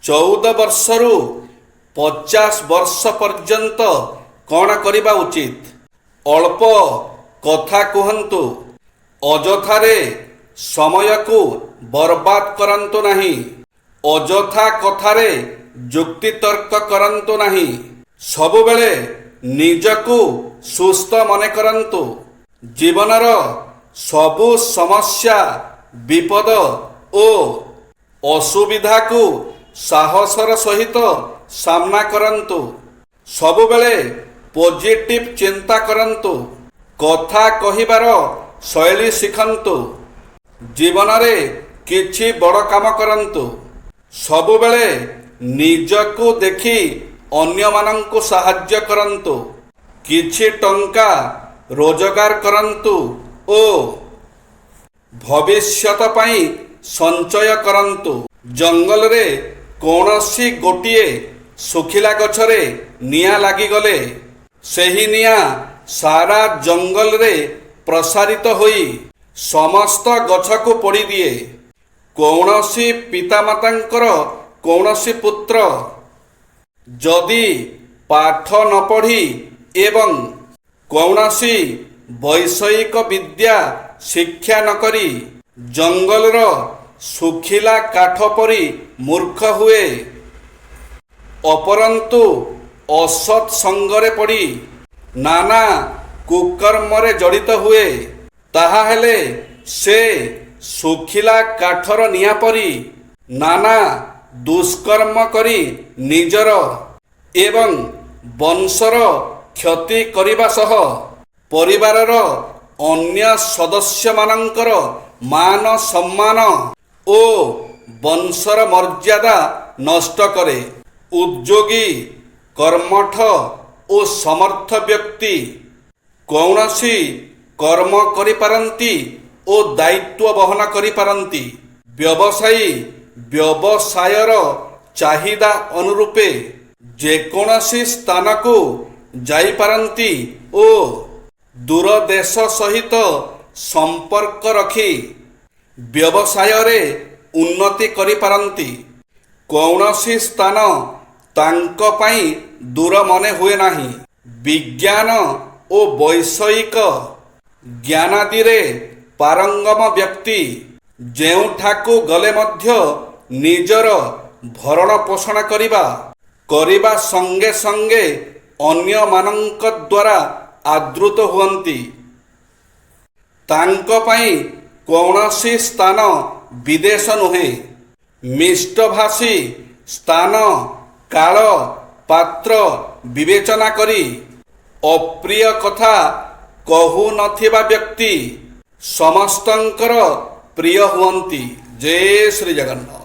14 ବର୍ଷରୁ 50 ବର୍ଷ ପର୍ଯ୍ୟନ୍ତ କ'ଣ କରିବା ଉଚିତ? ଅଳ୍ପ କଥା କୁହନ୍ତୁ, ଅଯଥାରେ ସମୟକୁ ବର୍ବାଦ କରନ୍ତୁ ନାହିଁ। ଅଯଥା କଥାରେ ଯୁକ୍ତିତର୍କ କରନ୍ତୁ ନାହିଁ। ସବୁବେଳେ ନିଜକୁ ସୁସ୍ଥ ମନେ କରନ୍ତୁ। ଜୀବନର ସବୁ ସମସ୍ୟା, ବିପଦ ଓ ଅସୁବିଧାକୁ ସାହସର ସହିତ ସାମ୍ନା କରନ୍ତୁ। ସବୁବେଳେ ପଜିଟିଭ ଚିନ୍ତା କରନ୍ତୁ। କଥା କହିବାର ଶୈଳୀ ଶିଖନ୍ତୁ। ଜୀବନରେ କିଛି ବଡ଼ କାମ କରନ୍ତୁ। ସବୁବେଳେ ନିଜକୁ ଦେଖି ଅନ୍ୟମାନଙ୍କୁ ସାହାଯ୍ୟ କରନ୍ତୁ। କିଛି ଟଙ୍କା ରୋଜଗାର କରନ୍ତୁ ଓ ଭବିଷ୍ୟତ ପାଇଁ ସଞ୍ଚୟ କରନ୍ତୁ। ଜଙ୍ଗଲରେ କୌଣସି ଗୋଟିଏ ଶୁଖିଲା ଗଛରେ ନିଆଁ ଲାଗିଗଲେ ସେହି ନିଆଁ ସାରା ଜଙ୍ଗଲରେ ପ୍ରସାରିତ ହୋଇ ସମସ୍ତ ଗଛକୁ ପୋଡ଼ିଦିଏ। କୌଣସି ପିତାମାତାଙ୍କର କୌଣସି ପୁତ୍ର ଯଦି ପାଠ ନ ପଢ଼ି ଏବଂ କୌଣସି ବୈଷୟିକ ବିଦ୍ୟା ଶିକ୍ଷା ନ କରି ଜଙ୍ଗଲର ଶୁଖିଲା କାଠ ପରି ମୂର୍ଖ ହୁଏ, ଅପରନ୍ତୁ ଅସତ୍ ସଙ୍ଗରେ ପଡ଼ି ନାନା କୁକର୍ମରେ ଜଡ଼ିତ ହୁଏ, ତାହାହେଲେ ସେ ଶୁଖିଲା କାଠର ନିଆଁ ପରି ନାନା ଦୁଷ୍କର୍ମ କରି ନିଜର ଏବଂ ବଂଶର କ୍ଷତି କରିବା ସହ ପରିବାରର ଅନ୍ୟ ସଦସ୍ୟମାନଙ୍କର ମାନ ସମ୍ମାନ ଓ ବଂଶର ମର୍ଯ୍ୟାଦା ନଷ୍ଟ କରେ। ଉଦ୍ଯୋଗୀ, କର୍ମଠ ଓ ସମର୍ଥ ବ୍ୟକ୍ତି କୌଣସି କର୍ମ କରିପାରନ୍ତି ଓ ଦାୟିତ୍ୱ ବହନ କରିପାରନ୍ତି। ବ୍ୟବସାୟୀ ବ୍ୟବସାୟର ଚାହିଦା ଅନୁରୂପେ ଯେକୌଣସି ସ୍ଥାନକୁ ଯାଇପାରନ୍ତି ଓ ଦୂର ଦେଶ ସହିତ ସମ୍ପର୍କ ରଖି ବ୍ୟବସାୟରେ ଉନ୍ନତି କରିପାରନ୍ତି। କୌଣସି ସ୍ଥାନ ତାଙ୍କ ପାଇଁ ଦୂର ମନେ ହୁଏ ନାହିଁ। ବିଜ୍ଞାନ ଓ ବୈଷୟିକ ଜ୍ଞାନାଦିରେ ପାରଙ୍ଗମ ବ୍ୟକ୍ତି ଯେଉଁଠାକୁ ଗଲେ ମଧ୍ୟ ନିଜର ଭରଣ ପୋଷଣ କରିବା ସଙ୍ଗେ ସଙ୍ଗେ ଅନ୍ୟମାନଙ୍କ ଦ୍ୱାରା ଆଦୃତ ହୁଅନ୍ତି। ତାଙ୍କ ପାଇଁ କୌଣସି ସ୍ଥାନ ବିଦେଶ ନୁହେଁ। ମିଷ୍ଟଭାଷୀ ସ୍ଥାନ, କାଳ, ପାତ୍ର ବିବେଚନା କରି ଅପ୍ରିୟ କଥା କହୁନଥିବା ବ୍ୟକ୍ତି ସମସ୍ତଙ୍କର ପ୍ରିୟ ହୁଅନ୍ତି। ଜୟ ଶ୍ରୀ ଜଗନ୍ନାଥ।